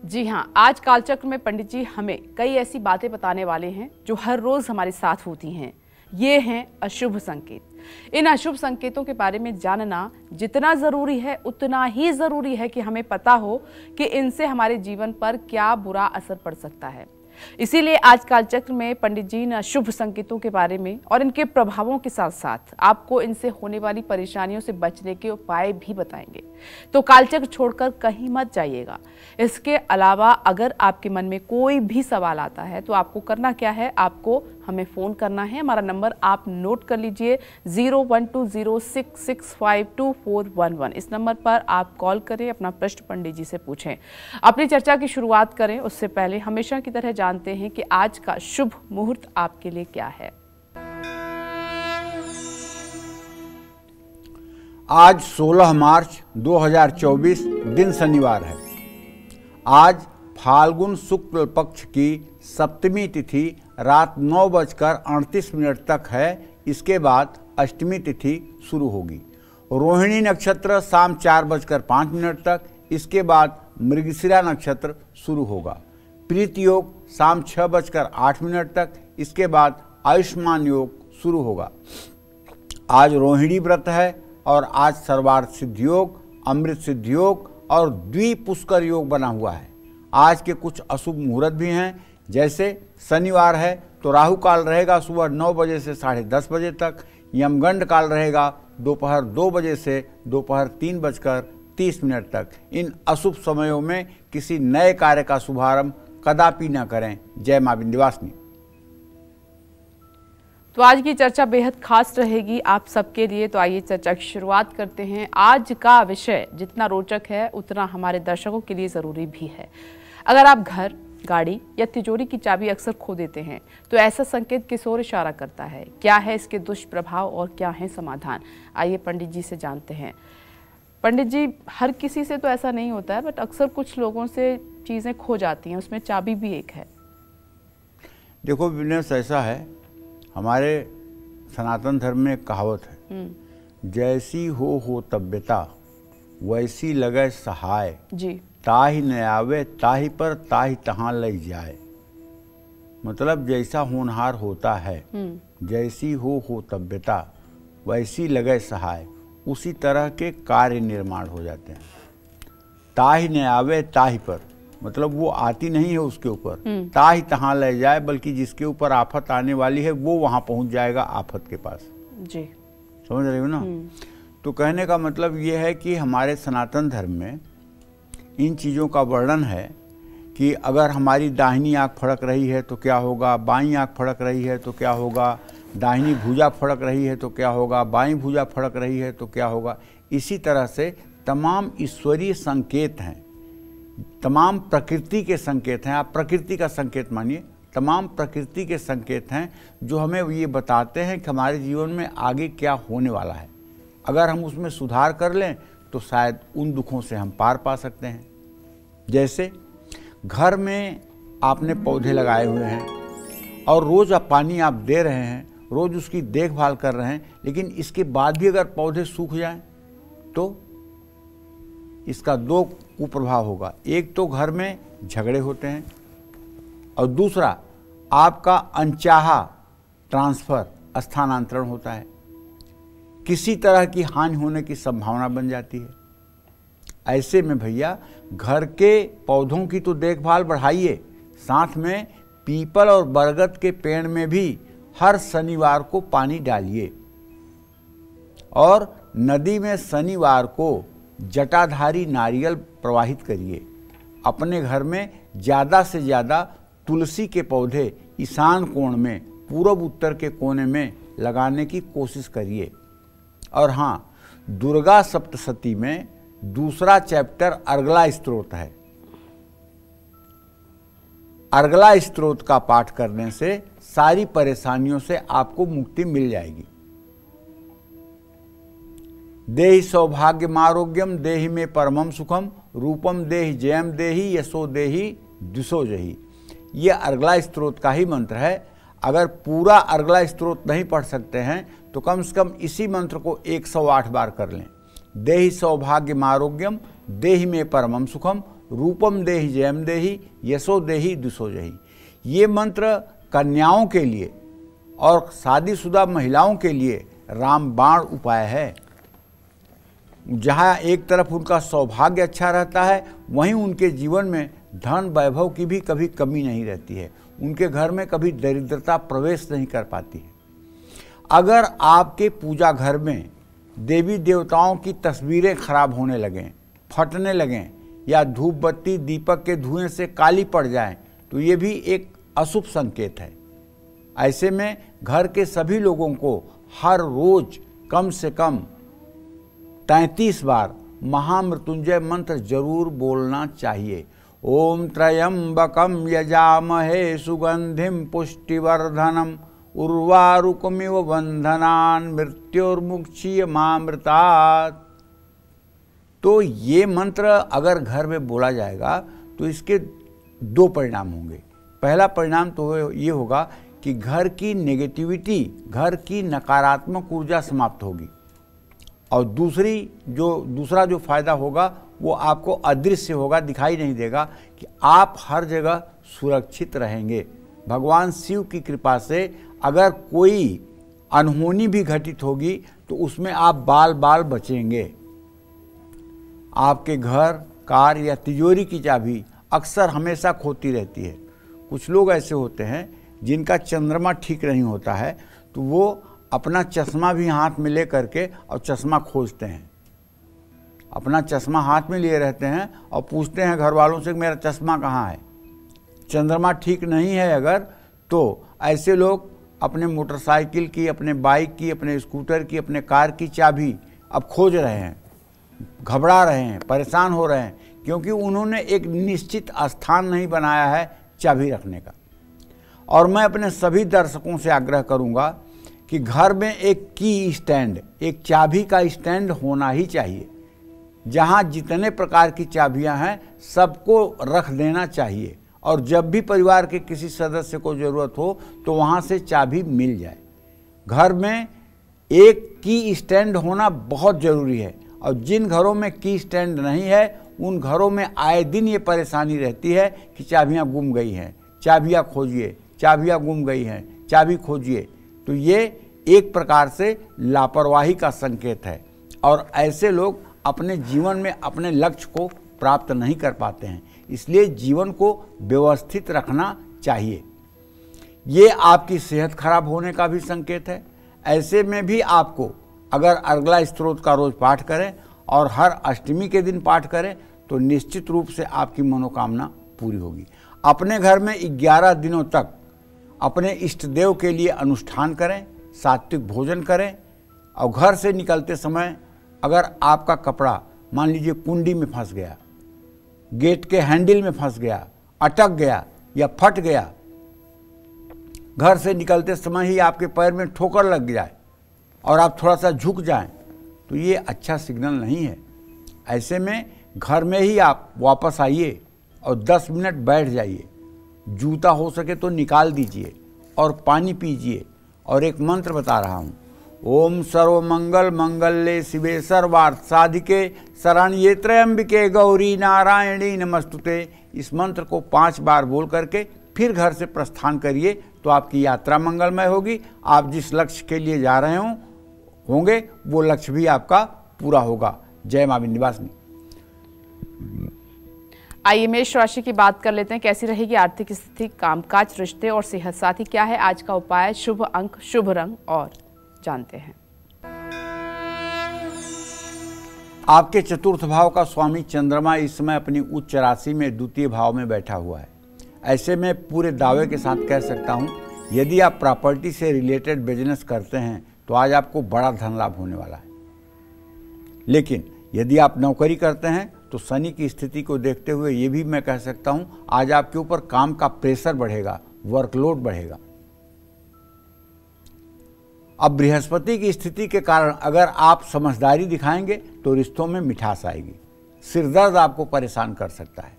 जी हाँ, आज कालचक्र में पंडित जी हमें कई ऐसी बातें बताने वाले हैं जो हर रोज हमारे साथ होती हैं। ये हैं अशुभ संकेत। इन अशुभ संकेतों के बारे में जानना जितना जरूरी है उतना ही जरूरी है कि हमें पता हो कि इनसे हमारे जीवन पर क्या बुरा असर पड़ सकता है। इसीलिए आज कालचक्र में पंडित जी ने अशुभ संकेतों के बारे में और इनके प्रभावों के साथ साथ आपको इनसे होने वाली परेशानियों से बचने के उपाय भी बताएंगे। तो कालचक्र छोड़कर कहीं मत जाइएगा। इसके अलावा अगर आपके मन में कोई भी सवाल आता है तो आपको करना क्या है, आपको हमें फोन करना है। हमारा नंबर आप नोट कर लीजिए 012066524111। इस नंबर पर आप कॉल करें, अपना प्रश्न पंडित जी से पूछें, अपनी चर्चा की शुरुआत करें। उससे पहले हमेशा की तरह जानते हैं कि आज का शुभ मुहूर्त आपके लिए क्या है। आज 16 मार्च 2024 दिन शनिवार है। आज फाल्गुन शुक्ल पक्ष की सप्तमी तिथि रात 9:38 तक है। इसके बाद अष्टमी तिथि शुरू होगी। रोहिणी नक्षत्र शाम 4:05 तक। इसके बाद मृगशिरा नक्षत्र शुरू होगा। प्रीत योग शाम 6:08 तक। इसके बाद आयुष्मान योग शुरू होगा। आज रोहिणी व्रत है और आज सर्वार्थ सिद्ध योग, अमृत सिद्ध योग और द्विपुष्कर योग बना हुआ है। आज के कुछ अशुभ मुहूर्त भी हैं, जैसे शनिवार है तो राहु काल रहेगा सुबह 9 बजे से 10:30 बजे तक। यमगंड काल रहेगा दोपहर 2 बजे से दोपहर 3:30 तक। इन अशुभ समयों में किसी नए कार्य का शुभारंभ कदापि न करें। जय मां विंध्यवासिनी। तो आज की चर्चा बेहद खास रहेगी आप सबके लिए। तो आइए चर्चा की शुरुआत करते हैं। आज का विषय जितना रोचक है उतना हमारे दर्शकों के लिए ज़रूरी भी है। अगर आप घर, गाड़ी या तिजोरी की चाबी अक्सर खो देते हैं तो ऐसा संकेत किस ओर इशारा करता है? क्या है इसके दुष्प्रभाव और क्या है समाधान? आइए पंडित जी से जानते हैं। पंडित जी, हर किसी से तो ऐसा नहीं होता है, बट अक्सर कुछ लोगों से चीज़ें खो जाती हैं, उसमें चाबी भी एक है। देखो बिजनेस ऐसा है, हमारे सनातन धर्म में एक कहावत है, जैसी हो तब्यता वैसी लगे सहाय जी। ताहि न आवे ताहि पर ताहि तहाँ लई जाए। मतलब जैसा होनहार होता है, जैसी हो तब्यता वैसी लगे सहाय, उसी तरह के कार्य निर्माण हो जाते हैं। ताहि न आवे ताहि पर मतलब वो आती नहीं है उसके ऊपर, ताहि तहाँ ले जाए, बल्कि जिसके ऊपर आफत आने वाली है वो वहां पहुंच जाएगा आफत के पास। जी, समझ रहे हो ना? तो कहने का मतलब ये है कि हमारे सनातन धर्म में इन चीज़ों का वर्णन है कि अगर हमारी दाहिनी आँख फड़क रही है तो क्या होगा, बाईं आँख फड़क रही है तो क्या होगा, दाहिनी भुजा फड़क रही है तो क्या होगा, बाईं भुजा फड़क रही है तो क्या होगा। इसी तरह से तमाम ईश्वरीय संकेत हैं, तमाम प्रकृति के संकेत हैं। आप प्रकृति का संकेत मानिए, तमाम प्रकृति के संकेत हैं जो हमें ये बताते हैं कि हमारे जीवन में आगे क्या होने वाला है। अगर हम उसमें सुधार कर लें तो शायद उन दुखों से हम पार पा सकते हैं। जैसे घर में आपने पौधे लगाए हुए हैं और रोज़ आप पानी आप दे रहे हैं, रोज़ उसकी देखभाल कर रहे हैं, लेकिन इसके बाद भी अगर पौधे सूख जाएं तो इसका दो कुप्रभाव होगा। एक तो घर में झगड़े होते हैं और दूसरा आपका अनचाहा ट्रांसफ़र, स्थानांतरण होता है। किसी तरह की हानि होने की संभावना बन जाती है। ऐसे में भैया घर के पौधों की तो देखभाल बढ़ाइए, साथ में पीपल और बरगद के पेड़ में भी हर शनिवार को पानी डालिए और नदी में शनिवार को जटाधारी नारियल प्रवाहित करिए। अपने घर में ज़्यादा से ज़्यादा तुलसी के पौधे ईशान कोण में, पूर्व उत्तर के कोने में लगाने की कोशिश करिए। और हाँ, दुर्गा सप्तशती में दूसरा चैप्टर अर्गला स्तोत्र है। अर्गला स्तोत्र का पाठ करने से सारी परेशानियों से आपको मुक्ति मिल जाएगी। देहि सौभाग्यम आरोग्यम देहि में परमम सुखम रूपम देहि जयम देहि यशो देहि दिशो जहि। ये अर्गला स्तोत्र का ही मंत्र है। अगर पूरा अर्गला स्तोत्र नहीं पढ़ सकते हैं तो कम से कम इसी मंत्र को 108 बार कर लें। देहि सौभाग्यम आरोग्यम देहि में परमम सुखम रूपम देहि जयम देहि यशो देहि दुसो जहि। ये मंत्र कन्याओं के लिए और शादीशुदा महिलाओं के लिए रामबाण उपाय है। जहाँ एक तरफ उनका सौभाग्य अच्छा रहता है, वहीं उनके जीवन में धन वैभव की भी कभी कमी नहीं रहती है। उनके घर में कभी दरिद्रता प्रवेश नहीं कर पाती है। अगर आपके पूजा घर में देवी देवताओं की तस्वीरें खराब होने लगें, फटने लगें या धूप बत्ती दीपक के धुएं से काली पड़ जाएं, तो ये भी एक अशुभ संकेत है। ऐसे में घर के सभी लोगों को हर रोज कम से कम 33 बार महामृत्युंजय मंत्र जरूर बोलना चाहिए। ओम त्र्यंबकम यजामहे सुगंधिम पुष्टिवर्धनम उर्वारुकमिव बंधनान मृत्युर्मुक्षीयमामृतात्। तो ये मंत्र अगर घर में बोला जाएगा तो इसके दो परिणाम होंगे। पहला परिणाम तो ये होगा कि घर की नेगेटिविटी, घर की नकारात्मक ऊर्जा समाप्त होगी, और दूसरा जो फायदा होगा वो आपको अदृश्य होगा, दिखाई नहीं देगा कि आप हर जगह सुरक्षित रहेंगे। भगवान शिव की कृपा से अगर कोई अनहोनी भी घटित होगी तो उसमें आप बाल बाल बचेंगे। आपके घर, कार या तिजोरी की चाबी अक्सर हमेशा खोती रहती है। कुछ लोग ऐसे होते हैं जिनका चंद्रमा ठीक नहीं होता है, तो वो अपना चश्मा भी हाथ में ले करके और चश्मा खोजते हैं। अपना चश्मा हाथ में लिए रहते हैं और पूछते हैं घर वालों से कि मेरा चश्मा कहाँ है। चंद्रमा ठीक नहीं है अगर, तो ऐसे लोग अपने मोटरसाइकिल की, अपने बाइक की, अपने स्कूटर की, अपने कार की चाबी अब खोज रहे हैं, घबरा रहे हैं, परेशान हो रहे हैं, क्योंकि उन्होंने एक निश्चित स्थान नहीं बनाया है चाबी रखने का। और मैं अपने सभी दर्शकों से आग्रह करूंगा कि घर में एक की स्टैंड, एक चाबी का स्टैंड होना ही चाहिए। जहां जितने प्रकार की चाबियां हैं सबको रख देना चाहिए, और जब भी परिवार के किसी सदस्य को ज़रूरत हो तो वहां से चाबी मिल जाए। घर में एक की स्टैंड होना बहुत ज़रूरी है, और जिन घरों में की स्टैंड नहीं है उन घरों में आए दिन ये परेशानी रहती है कि चाबियां गुम गई हैं, चाबियां खोजिए, चाबियां गुम गई हैं, चाबी खोजिए। तो ये एक प्रकार से लापरवाही का संकेत है, और ऐसे लोग अपने जीवन में अपने लक्ष्य को प्राप्त नहीं कर पाते हैं। इसलिए जीवन को व्यवस्थित रखना चाहिए। ये आपकी सेहत खराब होने का भी संकेत है। ऐसे में भी आपको अगर अर्गला स्तोत्र का रोज पाठ करें और हर अष्टमी के दिन पाठ करें तो निश्चित रूप से आपकी मनोकामना पूरी होगी। अपने घर में 11 दिनों तक अपने इष्ट देव के लिए अनुष्ठान करें, सात्विक भोजन करें, और घर से निकलते समय अगर आपका कपड़ा मान लीजिए कुंडी में फंस गया, गेट के हैंडल में फंस गया, अटक गया या फट गया, घर से निकलते समय ही आपके पैर में ठोकर लग जाए और आप थोड़ा सा झुक जाएं, तो ये अच्छा सिग्नल नहीं है। ऐसे में घर में ही आप वापस आइए और 10 मिनट बैठ जाइए, जूता हो सके तो निकाल दीजिए और पानी पीजिए, और एक मंत्र बता रहा हूँ, ओम सर्वमंगल मंगल्ये शिवे सर्वार्थ साधिके शरण्ये त्र्यंबिके गौरी नारायणी नमस्तुते। इस मंत्र को 5 बार बोल करके फिर घर से प्रस्थान करिए, तो आपकी यात्रा मंगलमय होगी। आप जिस लक्ष्य के लिए जा रहे होंगे वो लक्ष्य भी आपका पूरा होगा। जय मां विंध्यवासिनी। आइए मेष राशि की बात कर लेते हैं। कैसी रहेगी आर्थिक स्थिति, कामकाज, रिश्ते और सेहत, साथ ही क्या है आज का उपाय, शुभ अंक, शुभ रंग, और जानते हैं। आपके चतुर्थ भाव का स्वामी चंद्रमा इस समय अपनी उच्च राशि में द्वितीय भाव में बैठा हुआ है। ऐसे में पूरे दावे के साथ कह सकता हूं, यदि आप प्रॉपर्टी से रिलेटेड बिजनेस करते हैं तो आज आपको बड़ा धन लाभ होने वाला है। लेकिन यदि आप नौकरी करते हैं तो शनि की स्थिति को देखते हुए ये भी मैं कह सकता हूं, आज आपके ऊपर काम का प्रेशर बढ़ेगा, वर्कलोड बढ़ेगा। अब बृहस्पति की स्थिति के कारण अगर आप समझदारी दिखाएंगे तो रिश्तों में मिठास आएगी। सिरदर्द आपको परेशान कर सकता है।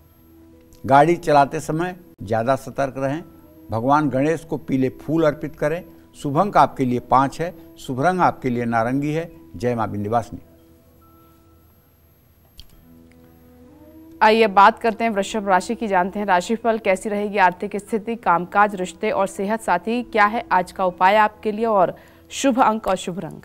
गाड़ी चलाते समय ज़्यादा सतर्क रहें। भगवान गणेश को पीले फूल अर्पित करें। शुभ अंक आपके लिए 5 है, शुभ रंग आपके लिए नारंगी है। जय मां विंध्यवासिनी। आइए बात करते हैं वृषभ राशि की। जानते हैं राशिफल कैसी रहेगी आर्थिक स्थिति, कामकाज, रिश्ते और सेहत। साथ ही क्या है आज का उपाय आपके लिए और शुभ अंक और शुभ रंग।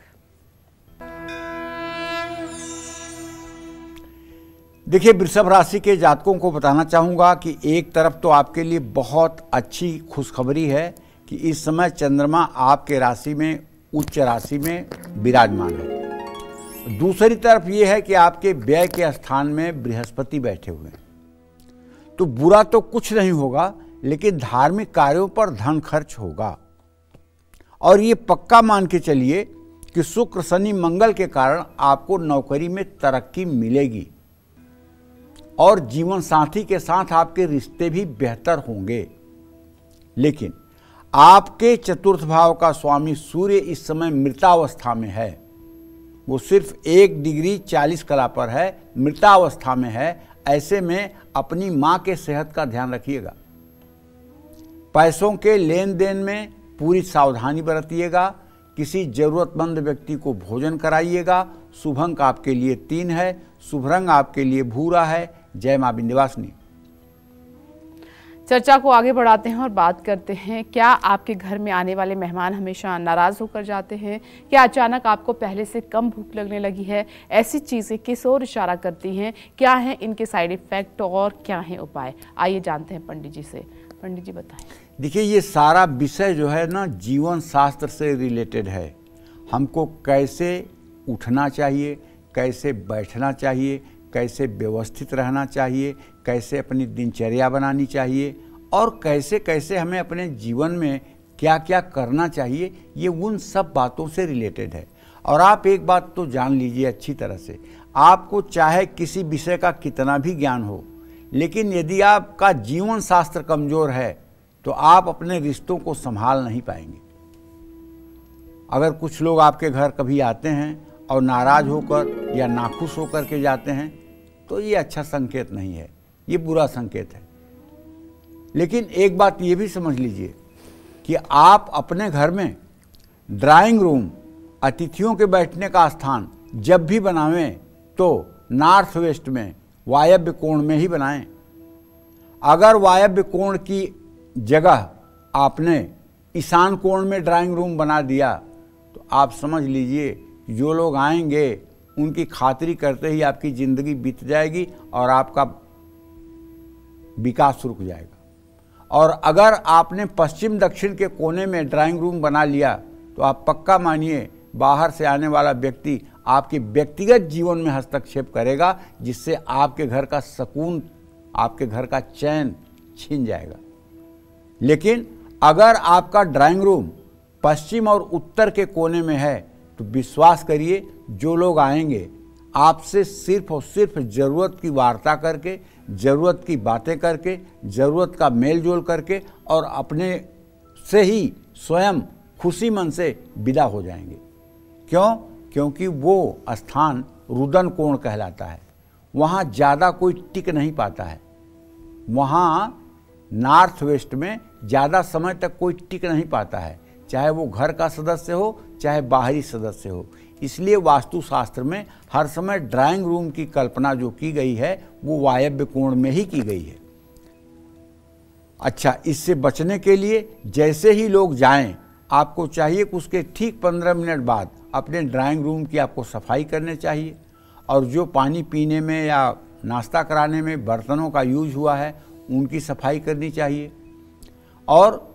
देखिए, वृषभ राशि के जातकों को बताना चाहूँगा कि एक तरफ तो आपके लिए बहुत अच्छी खुशखबरी है कि इस समय चंद्रमा आपके राशि में उच्च राशि में विराजमान है। दूसरी तरफ ये है कि आपके व्यय के स्थान में बृहस्पति बैठे हुए हैं। तो बुरा तो कुछ नहीं होगा, लेकिन धार्मिक कार्यों पर धन खर्च होगा। और ये पक्का मान के चलिए कि शुक्र शनि मंगल के कारण आपको नौकरी में तरक्की मिलेगी और जीवन साथी के साथ आपके रिश्ते भी बेहतर होंगे। लेकिन आपके चतुर्थ भाव का स्वामी सूर्य इस समय मृतावस्था में है। वो सिर्फ 1 डिग्री 40 कला पर है, मृतावस्था में है। ऐसे में अपनी मां के सेहत का ध्यान रखिएगा। पैसों के लेन देन में पूरी सावधानी बरतिएगा। किसी जरूरतमंद व्यक्ति को भोजन कराइएगा। शुभ अंक आपके लिए 3 है, शुभ रंग आपके लिए भूरा है। जय मां विंध्यवासिनी। चर्चा को आगे बढ़ाते हैं और बात करते हैं, क्या आपके घर में आने वाले मेहमान हमेशा नाराज होकर जाते हैं? क्या अचानक आपको पहले से कम भूख लगने लगी है? ऐसी चीजें किस ओर इशारा करती हैं? क्या है इनके साइड इफेक्ट और क्या है उपाय? आइए जानते हैं पंडित जी से। पंडित जी बताएं। देखिए, ये सारा विषय जो है ना, जीवन शास्त्र से रिलेटेड है। हमको कैसे उठना चाहिए, कैसे बैठना चाहिए, कैसे व्यवस्थित रहना चाहिए, कैसे अपनी दिनचर्या बनानी चाहिए और कैसे कैसे हमें अपने जीवन में क्या क्या करना चाहिए, ये उन सब बातों से रिलेटेड है। और आप एक बात तो जान लीजिए अच्छी तरह से, आपको चाहे किसी विषय का कितना भी ज्ञान हो, लेकिन यदि आपका जीवन शास्त्र कमज़ोर है तो आप अपने रिश्तों को संभाल नहीं पाएंगे। अगर कुछ लोग आपके घर कभी आते हैं और नाराज होकर या नाखुश होकर के जाते हैं तो ये अच्छा संकेत नहीं है, ये बुरा संकेत है। लेकिन एक बात ये भी समझ लीजिए कि आप अपने घर में ड्राइंग रूम, अतिथियों के बैठने का स्थान जब भी बनावें तो नॉर्थ वेस्ट में वायव्य कोण में ही बनाएं। अगर वायव्य कोण की जगह आपने ईशान कोण में ड्राइंग रूम बना दिया तो आप समझ लीजिए जो लोग आएंगे उनकी खातिरी करते ही आपकी ज़िंदगी बीत जाएगी और आपका विकास रुक जाएगा। और अगर आपने पश्चिम दक्षिण के कोने में ड्राइंग रूम बना लिया तो आप पक्का मानिए बाहर से आने वाला व्यक्ति आपके व्यक्तिगत जीवन में हस्तक्षेप करेगा, जिससे आपके घर का सुकून, आपके घर का चैन छीन जाएगा। लेकिन अगर आपका ड्राइंग रूम पश्चिम और उत्तर के कोने में है तो विश्वास करिए जो लोग आएंगे आपसे सिर्फ और सिर्फ ज़रूरत की वार्ता करके, ज़रूरत की बातें करके, ज़रूरत का मेल जोल करके और अपने से ही स्वयं खुशी मन से विदा हो जाएंगे। क्यों? क्योंकि वो स्थान रुदन कोण कहलाता है। वहाँ ज़्यादा कोई टिक नहीं पाता है। वहाँ नॉर्थ वेस्ट में ज़्यादा समय तक कोई टिक नहीं पाता है, चाहे वो घर का सदस्य हो चाहे बाहरी सदस्य हो। इसलिए वास्तुशास्त्र में हर समय ड्राइंग रूम की कल्पना जो की गई है वो वायव्य कोण में ही की गई है। अच्छा, इससे बचने के लिए जैसे ही लोग जाएं, आपको चाहिए कि उसके ठीक 15 मिनट बाद अपने ड्राइंग रूम की आपको सफाई करने चाहिए और जो पानी पीने में या नाश्ता कराने में बर्तनों का यूज हुआ है उनकी सफाई करनी चाहिए और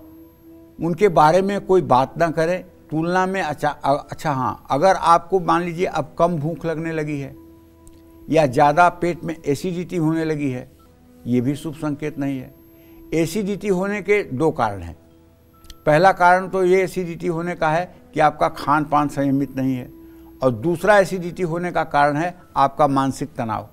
उनके बारे में कोई बात ना करें तुलना में। अच्छा हाँ, अगर आपको मान लीजिए अब कम भूख लगने लगी है या ज़्यादा पेट में एसिडिटी होने लगी है, ये भी शुभ संकेत नहीं है। एसिडिटी होने के 2 कारण हैं। पहला कारण तो ये एसिडिटी होने का है कि आपका खान पान संयमित नहीं है और दूसरा एसिडिटी होने का कारण है आपका मानसिक तनाव।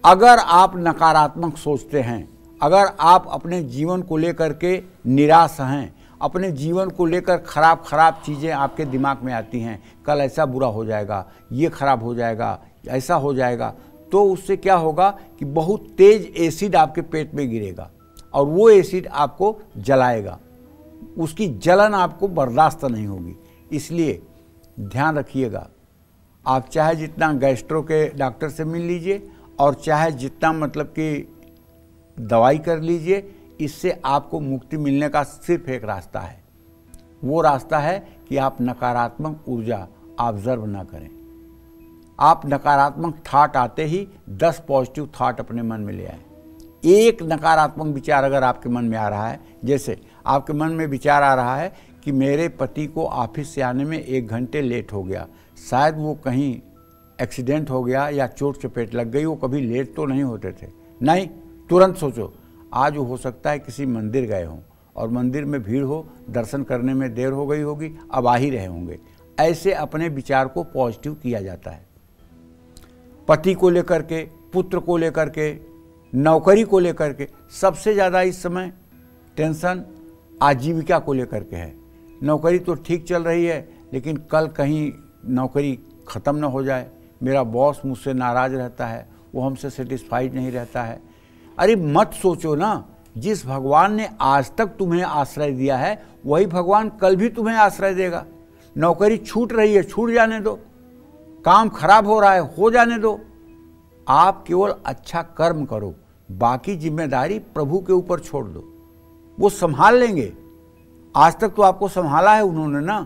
अगर आप नकारात्मक सोचते हैं, अगर आप अपने जीवन को लेकर के निराश हैं, अपने जीवन को लेकर खराब चीज़ें आपके दिमाग में आती हैं, कल ऐसा बुरा हो जाएगा, ये खराब हो जाएगा, ऐसा हो जाएगा, तो उससे क्या होगा कि बहुत तेज एसिड आपके पेट में गिरेगा और वो एसिड आपको जलाएगा। उसकी जलन आपको बर्दाश्त नहीं होगी। इसलिए ध्यान रखिएगा, आप चाहे जितना गैस्ट्रो के डॉक्टर से मिल लीजिए और चाहे जितना मतलब कि दवाई कर लीजिए, इससे आपको मुक्ति मिलने का सिर्फ एक रास्ता है। वो रास्ता है कि आप नकारात्मक ऊर्जा ऑब्जर्व ना करें। आप नकारात्मक थॉट आते ही 10 पॉजिटिव थॉट अपने मन में ले आए। एक नकारात्मक विचार अगर आपके मन में आ रहा है, जैसे आपके मन में विचार आ रहा है कि मेरे पति को ऑफिस से आने में 1 घंटे लेट हो गया, शायद वो कहीं एक्सीडेंट हो गया या चोट चपेट लग गई, वो कभी लेट तो नहीं होते थे। नहीं, तुरंत सोचो आज हो सकता है किसी मंदिर गए हों और मंदिर में भीड़ हो, दर्शन करने में देर हो गई होगी, अब आ ही रहे होंगे। ऐसे अपने विचार को पॉजिटिव किया जाता है। पति को लेकर के, पुत्र को लेकर के, नौकरी को लेकर के, सबसे ज़्यादा इस समय टेंशन आजीविका को लेकर के है। नौकरी तो ठीक चल रही है, लेकिन कल कहीं नौकरी ख़त्म ना हो जाए, मेरा बॉस मुझसे नाराज़ रहता है, वो हमसे सेटिस्फाइड नहीं रहता है। अरे मत सोचो ना, जिस भगवान ने आज तक तुम्हें आश्रय दिया है वही भगवान कल भी तुम्हें आश्रय देगा। नौकरी छूट रही है, छूट जाने दो। काम खराब हो रहा है, हो जाने दो। आप केवल अच्छा कर्म करो, बाकी जिम्मेदारी प्रभु के ऊपर छोड़ दो, वो संभाल लेंगे। आज तक तो आपको संभाला है उन्होंने ना,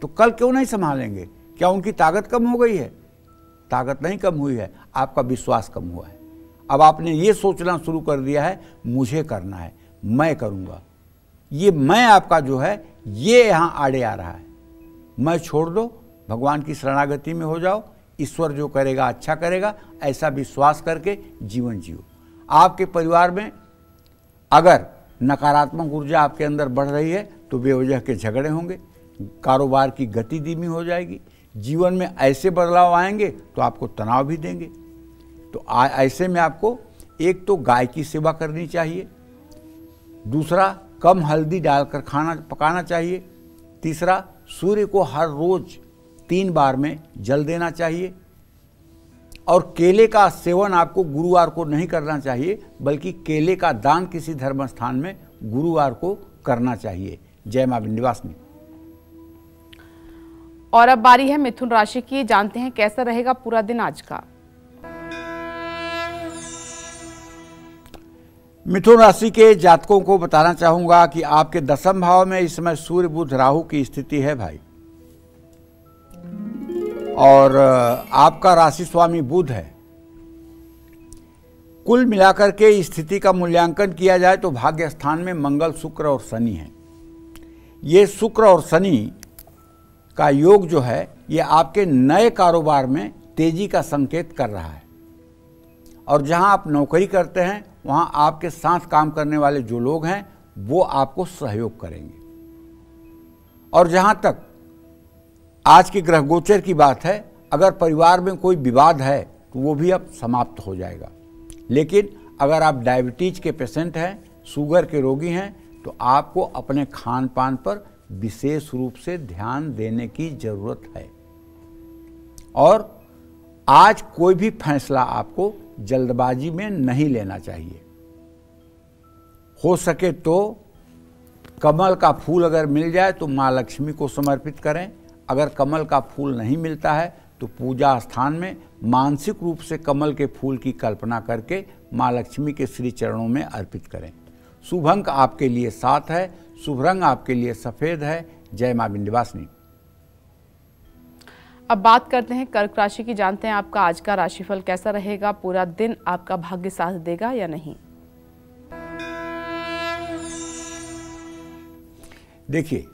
तो कल क्यों नहीं संभालेंगे? क्या उनकी ताकत कम हो गई है? ताकत नहीं कम हुई है, आपका विश्वास कम हुआ है। अब आपने ये सोचना शुरू कर दिया है मुझे करना है, मैं करूँगा। ये मैं आपका जो है ये यहाँ आड़े आ रहा है। मैं छोड़ दो, भगवान की शरणागति में हो जाओ, ईश्वर जो करेगा अच्छा करेगा, ऐसा विश्वास करके जीवन जियो। आपके परिवार में अगर नकारात्मक ऊर्जा आपके अंदर बढ़ रही है तो बेवजह के झगड़े होंगे, कारोबार की गति धीमी हो जाएगी, जीवन में ऐसे बदलाव आएंगे तो आपको तनाव भी देंगे। तो ऐसे में आपको एक तो गाय की सेवा करनी चाहिए, दूसरा कम हल्दी डालकर खाना पकाना चाहिए, तीसरा सूर्य को हर रोज 3 बार में जल देना चाहिए, और केले का सेवन आपको गुरुवार को नहीं करना चाहिए, बल्कि केले का दान किसी धर्म स्थान में गुरुवार को करना चाहिए। जय मां विंध्यवासिनी। और अब बारी है मिथुन राशि की। जानते हैं कैसा रहेगा पूरा दिन आज का। मिथुन राशि के जातकों को बताना चाहूंगा कि आपके 10वें भाव में इस समय सूर्य बुध राहु की स्थिति है भाई, और आपका राशि स्वामी बुध है। कुल मिलाकर के स्थिति का मूल्यांकन किया जाए तो भाग्य स्थान में मंगल, शुक्र और शनि है। ये शुक्र और शनि का योग जो है ये आपके नए कारोबार में तेजी का संकेत कर रहा है, और जहां आप नौकरी करते हैं वहां आपके साथ काम करने वाले जो लोग हैं वो आपको सहयोग करेंगे। और जहां तक आज के ग्रह गोचर की बात है, अगर परिवार में कोई विवाद है तो वो भी अब समाप्त हो जाएगा। लेकिन अगर आप डायबिटीज के पेशेंट हैं, शुगर के रोगी हैं, तो आपको अपने खान पान पर विशेष रूप से ध्यान देने की जरूरत है। और आज कोई भी फैसला आपको जल्दबाजी में नहीं लेना चाहिए। हो सके तो कमल का फूल अगर मिल जाए तो माँ लक्ष्मी को समर्पित करें। अगर कमल का फूल नहीं मिलता है तो पूजा स्थान में मानसिक रूप से कमल के फूल की कल्पना करके माँ लक्ष्मी के श्री चरणों में अर्पित करें। शुभ अंक आपके लिए 7 है, शुभ रंग आपके लिए सफेद है। जय मां विंध्यवासिनी। अब बात करते हैं कर्क राशि की। जानते हैं आपका आज का राशिफल कैसा रहेगा, पूरा दिन आपका भाग्य साथ देगा या नहीं। देखिए,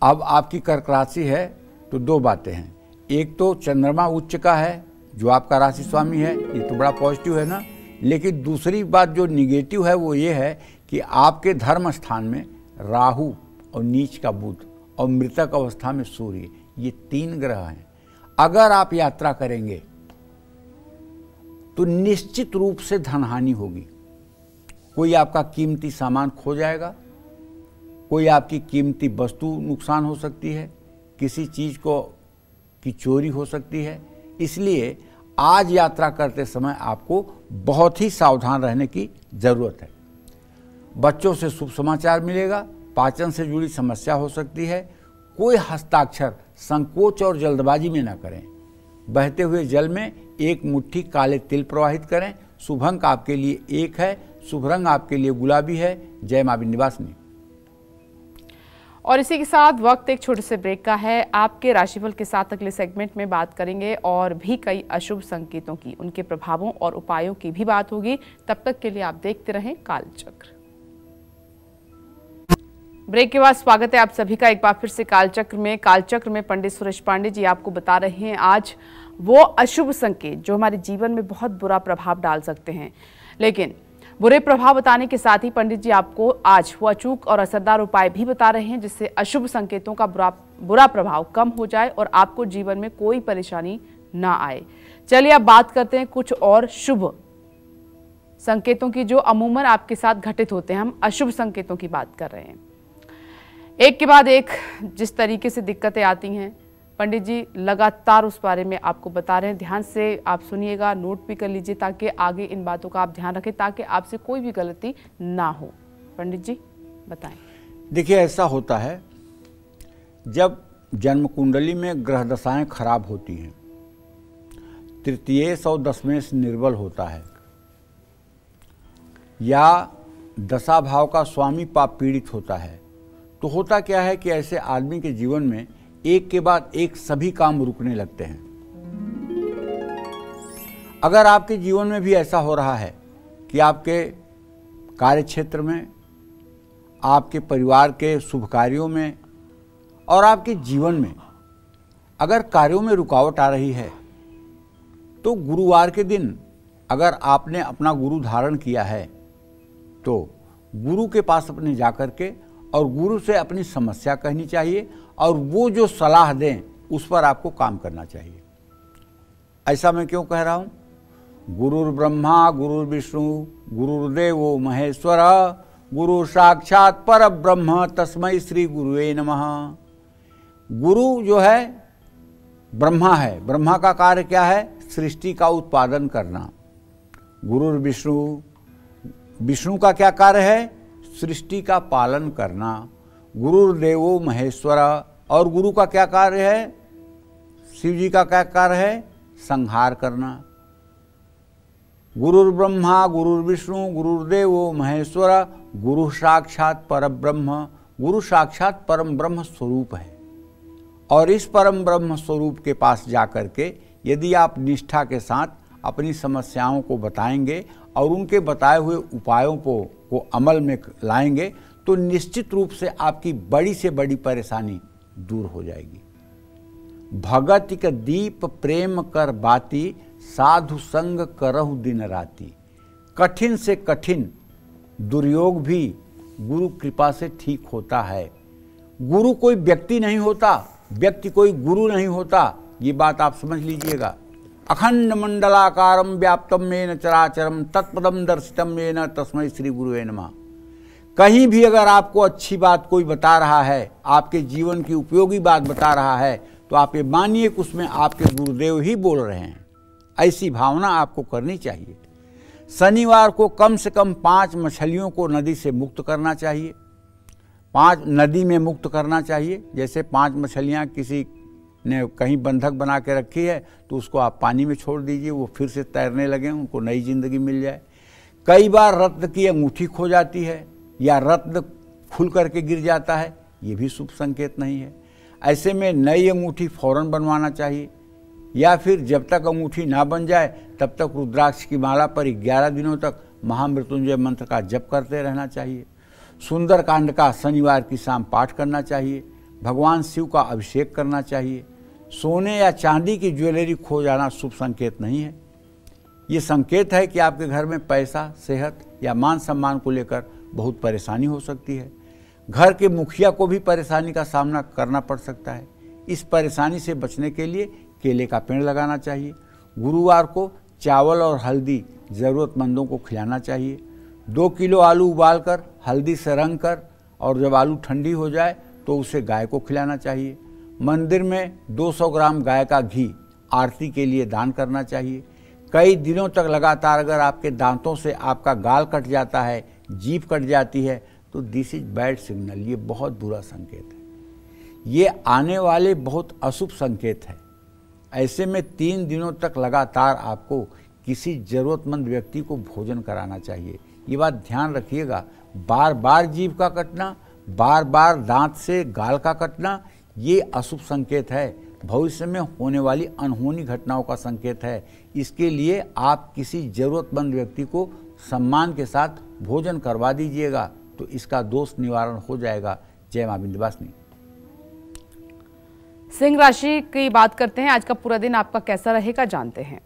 अब आपकी कर्क राशि है तो 2 बातें हैं। एक तो चंद्रमा उच्च का है जो आपका राशि स्वामी है, ये तो बड़ा पॉजिटिव है ना। लेकिन दूसरी बात जो निगेटिव है वो ये है कि आपके धर्म स्थान में राहु और नीच का बुध और मृतक अवस्था में सूर्य, ये 3 ग्रह हैं। अगर आप यात्रा करेंगे तो निश्चित रूप से धनहानि होगी। कोई आपका कीमती सामान खो जाएगा, कोई आपकी कीमती वस्तु नुकसान हो सकती है, किसी चीज़ को की चोरी हो सकती है। इसलिए आज यात्रा करते समय आपको बहुत ही सावधान रहने की ज़रूरत है। बच्चों से शुभ समाचार मिलेगा, पाचन से जुड़ी समस्या हो सकती है। कोई हस्ताक्षर संकोच और जल्दबाजी में ना करें। बहते हुए जल में 1 मुट्ठी काले तिल प्रवाहित करें, शुभ अंक आपके लिए 1 है, शुभ रंग आपके लिए गुलाबी है। जय मां विंध्यवासिनी। और इसी के साथ वक्त एक छोटे से ब्रेक का है। आपके राशिफल के साथ अगले सेगमेंट में बात करेंगे और भी कई अशुभ संकेतों की, उनके प्रभावों और उपायों की भी बात होगी। तब तक के लिए आप देखते रहें कालचक्र। ब्रेक के बाद स्वागत है आप सभी का एक बार फिर से कालचक्र में पंडित सुरेश पांडे जी आपको बता रहे हैं आज वो अशुभ संकेत जो हमारे जीवन में बहुत बुरा प्रभाव डाल सकते हैं। लेकिन बुरे प्रभाव बताने के साथ ही पंडित जी आपको आज वो अचूक और असरदार उपाय भी बता रहे हैं जिससे अशुभ संकेतों का बुरा प्रभाव कम हो जाए और आपको जीवन में कोई परेशानी ना आए। चलिए अब बात करते हैं कुछ और शुभ संकेतों की जो अमूमन आपके साथ घटित होते हैं। हम अशुभ संकेतों की बात कर रहे हैं। एक के बाद एक जिस तरीके से दिक्कतें आती हैं पंडित जी लगातार उस बारे में आपको बता रहे हैं। ध्यान से आप सुनिएगा, नोट भी कर लीजिए ताकि आगे इन बातों का आप ध्यान रखें ताकि आपसे कोई भी गलती ना हो। पंडित जी बताएं। देखिए ऐसा होता है जब जन्म कुंडली में ग्रह दशाएं खराब होती हैं, तृतीयेश और दशमेश निर्बल होता है या दशा भाव का स्वामी पाप पीड़ित होता है, तो होता क्या है कि ऐसे आदमी के जीवन में एक के बाद एक सभी काम रुकने लगते हैं। अगर आपके जीवन में भी ऐसा हो रहा है कि आपके कार्य क्षेत्र में, आपके परिवार के शुभ कार्यों में और आपके जीवन में अगर कार्यों में रुकावट आ रही है, तो गुरुवार के दिन अगर आपने अपना गुरु धारण किया है तो गुरु के पास अपने जाकर के और गुरु से अपनी समस्या कहनी चाहिए और वो जो सलाह दें उस पर आपको काम करना चाहिए। ऐसा मैं क्यों कह रहा हूँ? गुरुर् ब्रह्मा गुरुर्विष्णु गुरुर्देवो महेश्वर गुरु साक्षात पर ब्रह्म तस्मै श्री गुरुवे नमः। गुरु जो है ब्रह्मा है। ब्रह्मा का कार्य क्या है? सृष्टि का उत्पादन करना। गुरुर्विष्णु, विष्णु का क्या कार्य है? सृष्टि का पालन करना। गुरुर्देवो महेश्वर, और गुरु का क्या कार्य है? शिव जी का क्या कार्य है? संहार करना। गुरुर्ब्रह्मा गुरुर्विष्णु गुरुर्देवो महेश्वर गुरु साक्षात परब्रह्म। गुरु साक्षात परम ब्रह्म स्वरूप है और इस परम ब्रह्म स्वरूप के पास जाकर के यदि आप निष्ठा के साथ अपनी समस्याओं को बताएंगे और उनके बताए हुए उपायों को अमल में लाएंगे तो निश्चित रूप से आपकी बड़ी से बड़ी परेशानी दूर हो जाएगी। भगत का दीप प्रेम कर बाती साधु संग करहु दिन राती। कठिन से कठिन दुर्योग भी गुरु कृपा से ठीक होता है। गुरु कोई व्यक्ति नहीं होता, व्यक्ति कोई गुरु नहीं होता, ये बात आप समझ लीजिएगा। अखंड मंडलाकारम व्याप्तम येन चराचरम तत्पदम दर्शितम येन तस्मै श्री गुरुवे नमः। कहीं भी अगर आपको अच्छी बात कोई बता रहा है, आपके जीवन की उपयोगी बात बता रहा है, तो आप ये मानिए कि उसमें आपके गुरुदेव ही बोल रहे हैं। ऐसी भावना आपको करनी चाहिए। शनिवार को कम से कम 5 मछलियों को नदी से मुक्त करना चाहिए। 5 नदी में मुक्त करना चाहिए। जैसे 5 मछलियाँ किसी ने कहीं बंधक बना के रखी है तो उसको आप पानी में छोड़ दीजिए, वो फिर से तैरने लगे, उनको नई जिंदगी मिल जाए। कई बार रत्न की अंगूठी खो जाती है या रत्न खुल करके गिर जाता है, ये भी शुभ संकेत नहीं है। ऐसे में नई अंगूठी फौरन बनवाना चाहिए या फिर जब तक अंगूठी ना बन जाए तब तक रुद्राक्ष की माला पर 11 दिनों तक महामृत्युंजय मंत्र का जप करते रहना चाहिए। सुंदरकांड का शनिवार की शाम पाठ करना चाहिए। भगवान शिव का अभिषेक करना चाहिए। सोने या चांदी की ज्वेलरी खो जाना शुभ संकेत नहीं है। ये संकेत है कि आपके घर में पैसा, सेहत या मान सम्मान को लेकर बहुत परेशानी हो सकती है। घर के मुखिया को भी परेशानी का सामना करना पड़ सकता है। इस परेशानी से बचने के लिए केले का पेड़ लगाना चाहिए। गुरुवार को चावल और हल्दी ज़रूरतमंदों को खिलाना चाहिए। 2 किलो आलू उबालकर हल्दी से रंग कर और जब आलू ठंडी हो जाए तो उसे गाय को खिलाना चाहिए। मंदिर में 200 ग्राम गाय का घी आरती के लिए दान करना चाहिए। कई दिनों तक लगातार अगर आपके दांतों से आपका गाल कट जाता है, जीभ कट जाती है, तो दिस इज बैड सिग्नल। ये बहुत बुरा संकेत है। ये आने वाले बहुत अशुभ संकेत है। ऐसे में 3 दिनों तक लगातार आपको किसी ज़रूरतमंद व्यक्ति को भोजन कराना चाहिए। ये बात ध्यान रखिएगा। बार बार जीभ का कटना, बार बार दांत से गाल का कटना, ये अशुभ संकेत है, भविष्य में होने वाली अनहोनी घटनाओं का संकेत है। इसके लिए आप किसी ज़रूरतमंद व्यक्ति को सम्मान के साथ भोजन करवा दीजिएगा, तो इसका दोष निवारण हो जाएगा। जय मां विंध्यवासिनी। सिंह राशि की बात करते हैं। आज का पूरा दिन आपका कैसा रहेगा, जानते हैं।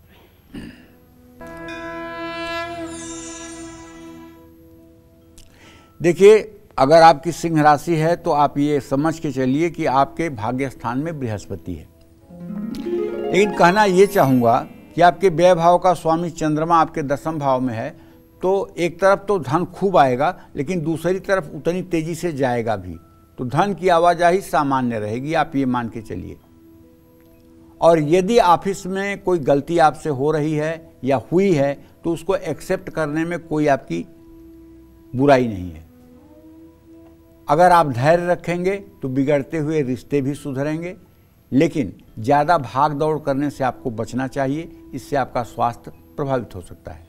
देखिए, अगर आपकी सिंह राशि है तो आप ये समझ के चलिए कि आपके भाग्य स्थान में बृहस्पति है। लेकिन कहना ये चाहूँगा कि आपके व्यय भाव का स्वामी चंद्रमा आपके 10वें भाव में है, तो एक तरफ तो धन खूब आएगा, लेकिन दूसरी तरफ उतनी तेजी से जाएगा भी, तो धन की आवाजाही सामान्य रहेगी, आप ये मान के चलिए। और यदि ऑफिस में कोई गलती आपसे हो रही है या हुई है तो उसको एक्सेप्ट करने में कोई आपकी बुराई नहीं है। अगर आप धैर्य रखेंगे तो बिगड़ते हुए रिश्ते भी सुधरेंगे, लेकिन ज़्यादा भाग दौड़ करने से आपको बचना चाहिए, इससे आपका स्वास्थ्य प्रभावित हो सकता है।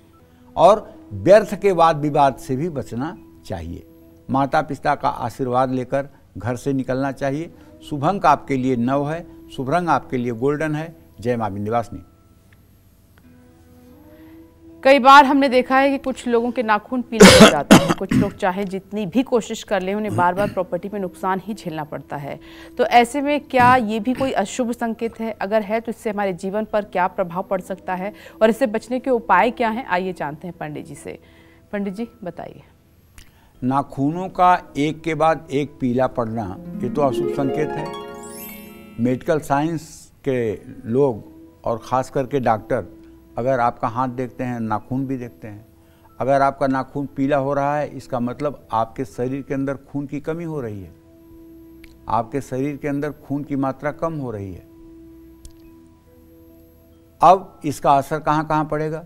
और व्यर्थ के वाद विवाद से भी बचना चाहिए। माता पिता का आशीर्वाद लेकर घर से निकलना चाहिए। शुभ अंक आपके लिए 9 है, शुभ रंग आपके लिए गोल्डन है। जय मां विंध्यवासिनी। कई बार हमने देखा है कि कुछ लोगों के नाखून पीले हो जाते हैं। कुछ लोग चाहे जितनी भी कोशिश कर लें, उन्हें बार बार प्रॉपर्टी में नुकसान ही झेलना पड़ता है। तो ऐसे में क्या ये भी कोई अशुभ संकेत है? अगर है तो इससे हमारे जीवन पर क्या प्रभाव पड़ सकता है और इससे बचने के उपाय क्या हैं? आइए जानते हैं पंडित जी से। पंडित जी बताइए। नाखूनों का एक के बाद एक पीला पड़ना, ये तो अशुभ संकेत है। मेडिकल साइंस के लोग और ख़ास करके डॉक्टर अगर आपका हाथ देखते हैं, नाखून भी देखते हैं। अगर आपका नाखून पीला हो रहा है, इसका मतलब आपके शरीर के अंदर खून की कमी हो रही है, आपके शरीर के अंदर खून की मात्रा कम हो रही है। अब इसका असर कहाँ कहाँ पड़ेगा?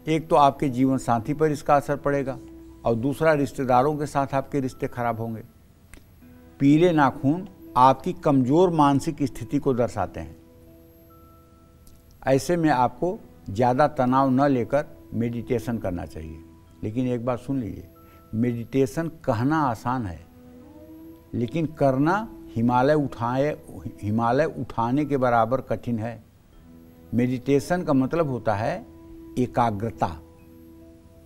एक तो आपके जीवन साथी पर इसका असर पड़ेगा और दूसरा रिश्तेदारों के साथ आपके रिश्ते खराब होंगे। पीले नाखून आपकी कमज़ोर मानसिक स्थिति को दर्शाते हैं। ऐसे में आपको ज़्यादा तनाव न लेकर मेडिटेशन करना चाहिए। लेकिन एक बात सुन लीजिए, मेडिटेशन कहना आसान है, लेकिन करना हिमालय उठाने के बराबर कठिन है। मेडिटेशन का मतलब होता है एकाग्रता,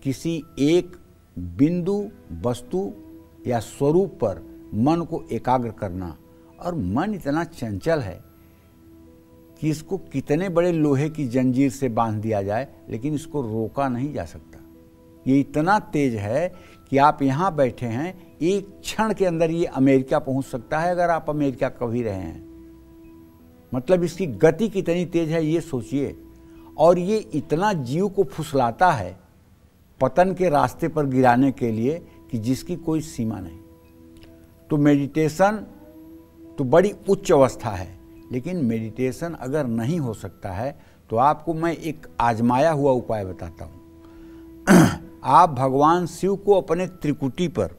किसी एक बिंदु, वस्तु या स्वरूप पर मन को एकाग्र करना। और मन इतना चंचल है कि इसको कितने बड़े लोहे की जंजीर से बांध दिया जाए, लेकिन इसको रोका नहीं जा सकता। ये इतना तेज है कि आप यहाँ बैठे हैं, एक क्षण के अंदर ये अमेरिका पहुँच सकता है, अगर आप अमेरिका कभी रहे हैं। मतलब इसकी गति कितनी तेज है ये सोचिए। और ये इतना जीव को फुसलाता है पतन के रास्ते पर गिराने के लिए कि जिसकी कोई सीमा नहीं। तो मेडिटेशन तो बड़ी उच्च अवस्था है, लेकिन मेडिटेशन अगर नहीं हो सकता है तो आपको मैं एक आजमाया हुआ उपाय बताता हूँ। आप भगवान शिव को अपने त्रिकुटी पर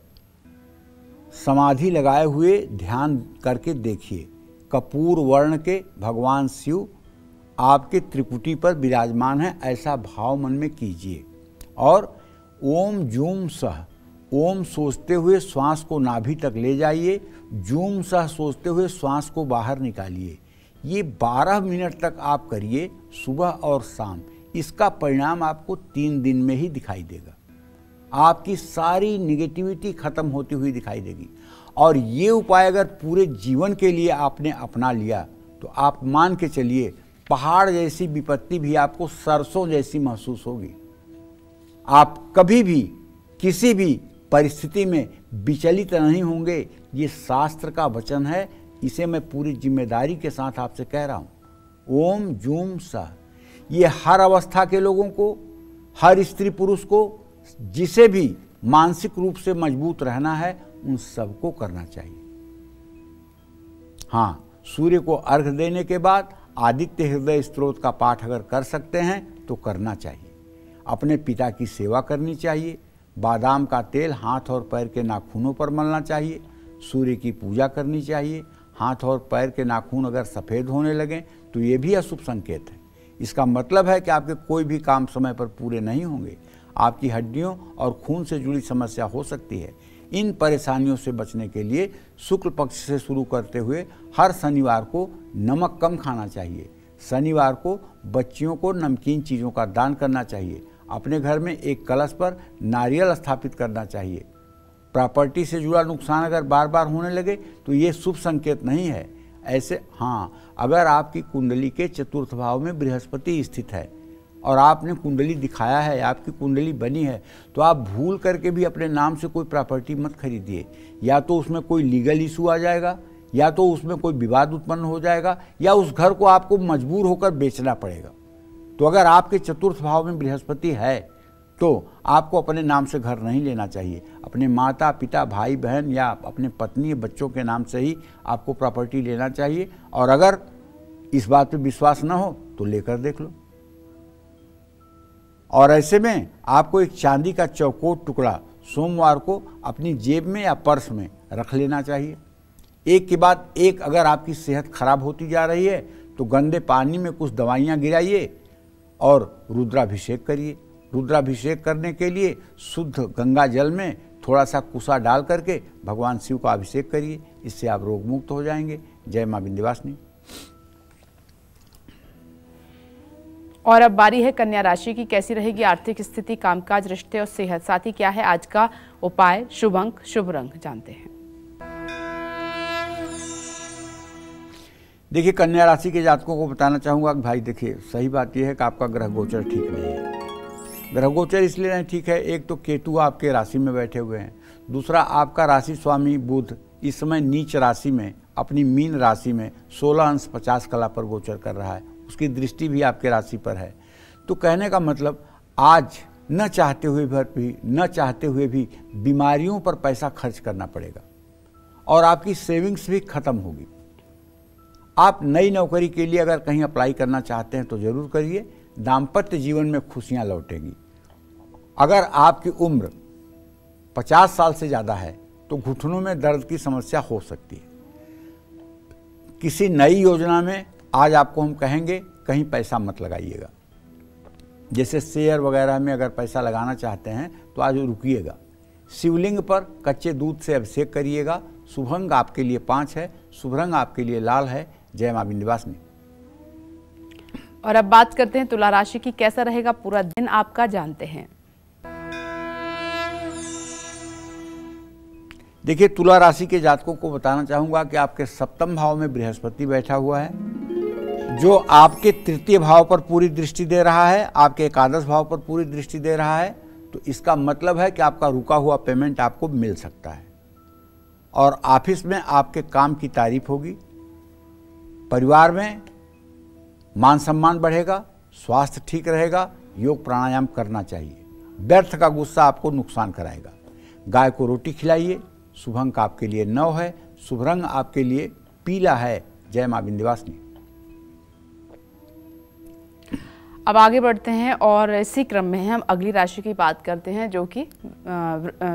समाधि लगाए हुए ध्यान करके देखिए। कपूर वर्ण के भगवान शिव आपके त्रिकुटी पर विराजमान है, ऐसा भाव मन में कीजिए। और ओम जूम सह, ओम सोचते हुए श्वास को नाभि तक ले जाइए, जूम सह सोचते हुए श्वास को बाहर निकालिए। ये 12 मिनट तक आप करिए, सुबह और शाम। इसका परिणाम आपको 3 दिन में ही दिखाई देगा। आपकी सारी निगेटिविटी खत्म होती हुई दिखाई देगी। और ये उपाय अगर पूरे जीवन के लिए आपने अपना लिया तो आप मान के चलिए, पहाड़ जैसी विपत्ति भी आपको सरसों जैसी महसूस होगी। आप कभी भी किसी भी परिस्थिति में विचलित नहीं होंगे। ये शास्त्र का वचन है, इसे मैं पूरी जिम्मेदारी के साथ आपसे कह रहा हूँ। ओम जूम सा, ये हर अवस्था के लोगों को, हर स्त्री पुरुष को, जिसे भी मानसिक रूप से मजबूत रहना है, उन सबको करना चाहिए। हाँ, सूर्य को अर्घ देने के बाद आदित्य हृदय स्तोत्र का पाठ अगर कर सकते हैं तो करना चाहिए। अपने पिता की सेवा करनी चाहिए। बादाम का तेल हाथ और पैर के नाखूनों पर मलना चाहिए। सूर्य की पूजा करनी चाहिए। हाथ और पैर के नाखून अगर सफ़ेद होने लगें तो ये भी अशुभ संकेत है। इसका मतलब है कि आपके कोई भी काम समय पर पूरे नहीं होंगे। आपकी हड्डियों और खून से जुड़ी समस्या हो सकती है। इन परेशानियों से बचने के लिए शुक्ल पक्ष से शुरू करते हुए हर शनिवार को नमक कम खाना चाहिए। शनिवार को बच्चियों को नमकीन चीज़ों का दान करना चाहिए। अपने घर में एक कलश पर नारियल स्थापित करना चाहिए। प्रॉपर्टी से जुड़ा नुकसान अगर बार बार होने लगे तो ये शुभ संकेत नहीं है। ऐसे अगर आपकी कुंडली के चतुर्थ भाव में बृहस्पति स्थित है और आपने कुंडली दिखाया है, आपकी कुंडली बनी है, तो आप भूल करके भी अपने नाम से कोई प्रॉपर्टी मत खरीदिए। या तो उसमें कोई लीगल इशू आ जाएगा, या तो उसमें कोई विवाद उत्पन्न हो जाएगा, या उस घर को आपको मजबूर होकर बेचना पड़ेगा। तो अगर आपके चतुर्थ भाव में बृहस्पति है तो आपको अपने नाम से घर नहीं लेना चाहिए। अपने माता पिता, भाई बहन या अपने पत्नी बच्चों के नाम से ही आपको प्रॉपर्टी लेना चाहिए। और अगर इस बात पे विश्वास न हो तो लेकर देख लो। और ऐसे में आपको एक चांदी का चौकोर टुकड़ा सोमवार को अपनी जेब में या पर्स में रख लेना चाहिए। एक के बाद एक अगर आपकी सेहत खराब होती जा रही है तो गंदे पानी में कुछ दवाइयाँ गिराइए और रुद्राभिषेक करिए। रुद्राभिषेक करने के लिए शुद्ध गंगा जल में थोड़ा सा कुसा डाल करके भगवान शिव का अभिषेक करिए। इससे आप रोग मुक्त हो जाएंगे। जय मां विंध्यवासिनी। और अब बारी है कन्या राशि की। कैसी रहेगी आर्थिक स्थिति, कामकाज, रिश्ते और सेहत, साथ ही क्या है आज का उपाय, शुभ अंक, शुभ रंग, जानते हैं। देखिए, कन्या राशि के जातकों को बताना चाहूँगा कि भाई देखिए, सही बात यह है कि आपका ग्रह गोचर ठीक नहीं है। ग्रह गोचर इसलिए नहीं ठीक है, एक तो केतु आपके राशि में बैठे हुए हैं, दूसरा आपका राशि स्वामी बुध इस समय नीच राशि में अपनी मीन राशि में 16 अंश 50 कला पर गोचर कर रहा है। उसकी दृष्टि भी आपके राशि पर है। तो कहने का मतलब आज न चाहते हुए भी बीमारियों पर पैसा खर्च करना पड़ेगा और आपकी सेविंग्स भी खत्म होगी। आप नई नौकरी के लिए अगर कहीं अप्लाई करना चाहते हैं तो ज़रूर करिए। दाम्पत्य जीवन में खुशियां लौटेंगी। अगर आपकी उम्र 50 साल से ज़्यादा है तो घुटनों में दर्द की समस्या हो सकती है। किसी नई योजना में आज आपको हम कहेंगे कहीं पैसा मत लगाइएगा। जैसे शेयर वगैरह में अगर पैसा लगाना चाहते हैं तो आज रुकिएगा। शिवलिंग पर कच्चे दूध से अभिषेक करिएगा। शुभ अंक आपके लिए 5 है, शुभ रंग आपके लिए लाल है। जय मां विंध्यवासिनी। और अब बात करते हैं तुला राशि की। कैसा रहेगा पूरा दिन आपका, जानते हैं। देखिए, तुला राशि के जातकों को बताना चाहूंगा कि आपके सप्तम भाव में बृहस्पति बैठा हुआ है, जो आपके तृतीय भाव पर पूरी दृष्टि दे रहा है, आपके एकादश भाव पर पूरी दृष्टि दे रहा है। तो इसका मतलब है कि आपका रुका हुआ पेमेंट आपको मिल सकता है और ऑफिस में आपके काम की तारीफ होगी। परिवार में मान सम्मान बढ़ेगा, स्वास्थ्य ठीक रहेगा। योग प्राणायाम करना चाहिए। व्यर्थ का गुस्सा आपको नुकसान कराएगा। गाय को रोटी खिलाइए। शुभ अंक आपके लिए 9 है, शुभ रंग आपके लिए पीला है। जय मां विंध्यवासिनी। अब आगे बढ़ते हैं और इसी क्रम में हम अगली राशि की बात करते हैं, जो कि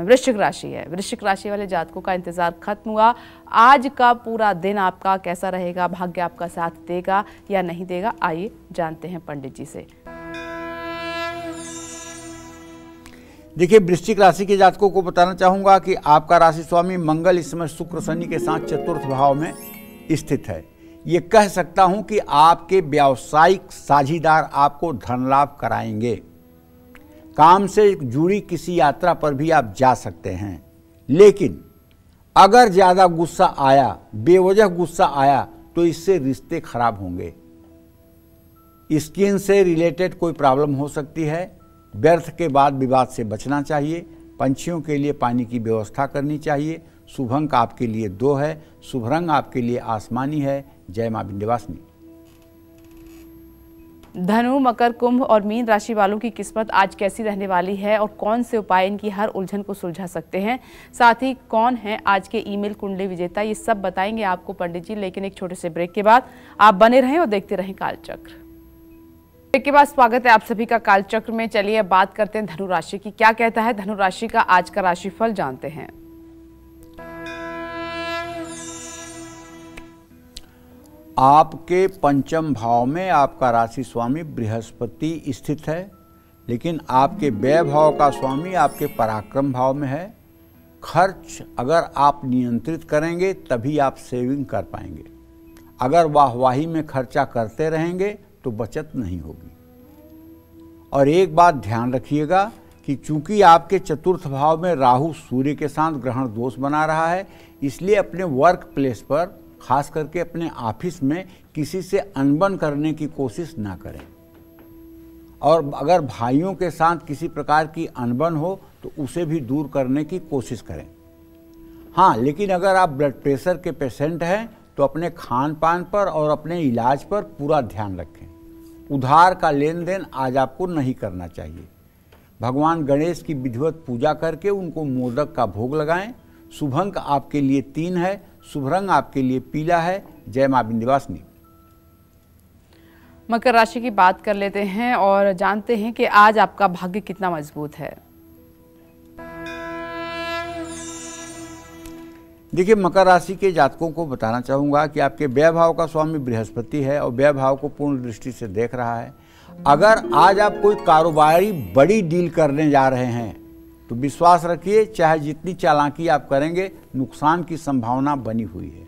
वृश्चिक राशि है। वृश्चिक राशि वाले जातकों का इंतजार खत्म हुआ। आज का पूरा दिन आपका कैसा रहेगा, भाग्य आपका साथ देगा या नहीं देगा, आइए जानते हैं पंडित जी से। देखिए, वृश्चिक राशि के जातकों को बताना चाहूंगा कि आपका राशि स्वामी मंगल इस समय शुक्र शनि के साथ चतुर्थ भाव में स्थित है। ये कह सकता हूं कि आपके व्यावसायिक साझीदार आपको धन लाभ कराएंगे। काम से जुड़ी किसी यात्रा पर भी आप जा सकते हैं। लेकिन अगर ज़्यादा गुस्सा आया, बेवजह गुस्सा आया, तो इससे रिश्ते खराब होंगे। स्किन से रिलेटेड कोई प्रॉब्लम हो सकती है। व्यर्थ के बाद विवाद से बचना चाहिए। पंछियों के लिए पानी की व्यवस्था करनी चाहिए। शुभ अंक आपके लिए 2 है, शुभ रंग आपके लिए आसमानी है। जय मां विंध्यवासिनी। धनु, मकर, कुंभ और मीन राशि वालों की किस्मत आज कैसी रहने वाली है और कौन से उपाय इनकी हर उलझन को सुलझा सकते हैं, साथ ही कौन है आज के ईमेल कुंडली विजेता, ये सब बताएंगे आपको पंडित जी। लेकिन एक छोटे से ब्रेक के बाद आप बने रहें और देखते रहें कालचक्र। ब्रेक के बाद स्वागत है आप सभी का कालचक्र में। चलिए अब बात करते हैं धनु राशि की। क्या कहता है धनु राशि का आज का राशिफल, जानते हैं। आपके पंचम भाव में आपका राशि स्वामी बृहस्पति स्थित है, लेकिन आपके व्यय भाव का स्वामी आपके पराक्रम भाव में है। खर्च अगर आप नियंत्रित करेंगे तभी आप सेविंग कर पाएंगे। अगर वाहवाही में खर्चा करते रहेंगे तो बचत नहीं होगी। और एक बात ध्यान रखिएगा कि चूंकि आपके चतुर्थ भाव में राहु सूर्य के साथ ग्रहण दोष बना रहा है, इसलिए अपने वर्क प्लेस पर, खास करके अपने ऑफिस में, किसी से अनबन करने की कोशिश ना करें। और अगर भाइयों के साथ किसी प्रकार की अनबन हो तो उसे भी दूर करने की कोशिश करें। हाँ, लेकिन अगर आप ब्लड प्रेशर के पेशेंट हैं तो अपने खान पान पर और अपने इलाज पर पूरा ध्यान रखें। उधार का लेन देन आज आपको नहीं करना चाहिए। भगवान गणेश की विधिवत पूजा करके उनको मोदक का भोग लगाएं। शुभ अंक आपके लिए 3 है, शुभ रंग आपके लिए पीला है। जय मां विंध्यवासिनी। मकर राशि की बात कर लेते हैं और जानते हैं कि आज आपका भाग्य कितना मजबूत है। देखिए, मकर राशि के जातकों को बताना चाहूँगा कि आपके व्यय भाव का स्वामी बृहस्पति है और व्यय भाव को पूर्ण दृष्टि से देख रहा है। अगर आज आप कोई कारोबारी बड़ी डील करने जा रहे हैं तो विश्वास रखिए, चाहे जितनी चालाकी आप करेंगे, नुकसान की संभावना बनी हुई है।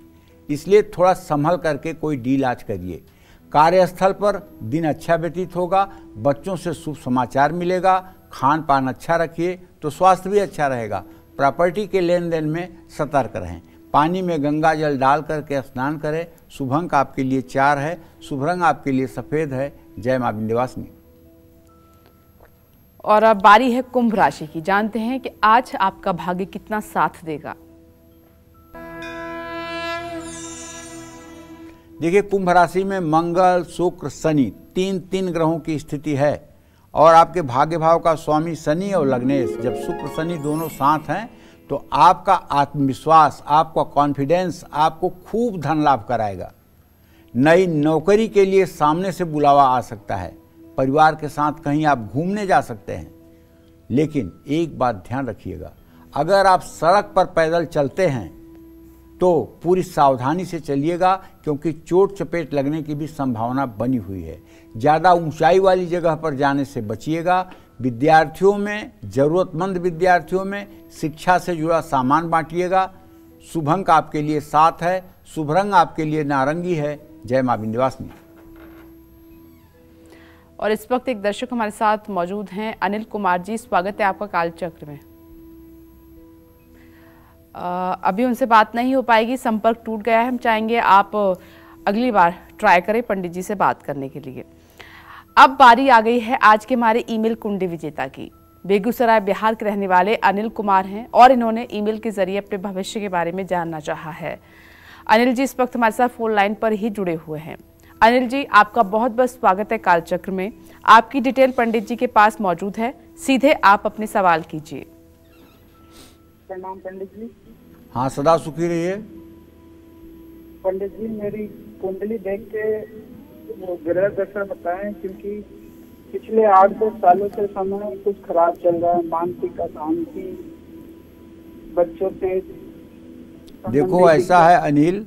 इसलिए थोड़ा संभल करके कोई डील आज करिए। कार्यस्थल पर दिन अच्छा व्यतीत होगा, बच्चों से शुभ समाचार मिलेगा। खान पान अच्छा रखिए तो स्वास्थ्य भी अच्छा रहेगा। प्रॉपर्टी के लेन देन में सतर्क रहें। पानी में गंगा जल डाल करके स्नान करें। शुभ अंक आपके लिए 4 है, शुभ रंग आपके लिए सफेद है। जय मां विंध्यवासिनी। और अब बारी है कुंभ राशि की। जानते हैं कि आज आपका भाग्य कितना साथ देगा। देखिए, कुंभ राशि में मंगल, शुक्र, शनि तीन ग्रहों की स्थिति है और आपके भाग्य भाव का स्वामी शनि और लग्नेश, जब शुक्र शनि दोनों साथ हैं तो आपका आत्मविश्वास, आपका कॉन्फिडेंस आपको खूब धन लाभ कराएगा। नई नौकरी के लिए सामने से बुलावा आ सकता है। परिवार के साथ कहीं आप घूमने जा सकते हैं। लेकिन एक बात ध्यान रखिएगा, अगर आप सड़क पर पैदल चलते हैं तो पूरी सावधानी से चलिएगा, क्योंकि चोट चपेट लगने की भी संभावना बनी हुई है। ज़्यादा ऊंचाई वाली जगह पर जाने से बचिएगा। विद्यार्थियों में, ज़रूरतमंद विद्यार्थियों में शिक्षा से जुड़ा सामान बांटिएगा। शुभ अंक आपके लिए 7 है, शुभ रंग आपके लिए नारंगी है। जय मां विंध्यवासिनी। और इस वक्त एक दर्शक हमारे साथ मौजूद हैं, अनिल कुमार जी। स्वागत है आपका कालचक्र में। अभी उनसे बात नहीं हो पाएगी, संपर्क टूट गया है। हम चाहेंगे आप अगली बार ट्राई करें पंडित जी से बात करने के लिए। अब बारी आ गई है आज के हमारे ईमेल कुंडली विजेता की। बेगूसराय बिहार के रहने वाले अनिल कुमार हैं और इन्होंने ईमेल के जरिए अपने भविष्य के बारे में जानना चाहा है। अनिल जी इस वक्त हमारे साथ फोन लाइन पर ही जुड़े हुए हैं। अनिल जी, आपका बहुत बहुत स्वागत है कालचक्र में। आपकी डिटेल पंडित जी के पास मौजूद है, सीधे आप अपने सवाल कीजिए। प्रणाम पंडित जी। हाँ, सदा सुखी रहिए। पंडित जी, मेरी कुंडली देख के वो ग्रह दशा बताएं, क्योंकि पिछले 8-10 सालों से समय कुछ खराब चल रहा है। मानसिक अशांति, बच्चों से। देखो, ऐसा है अनिल,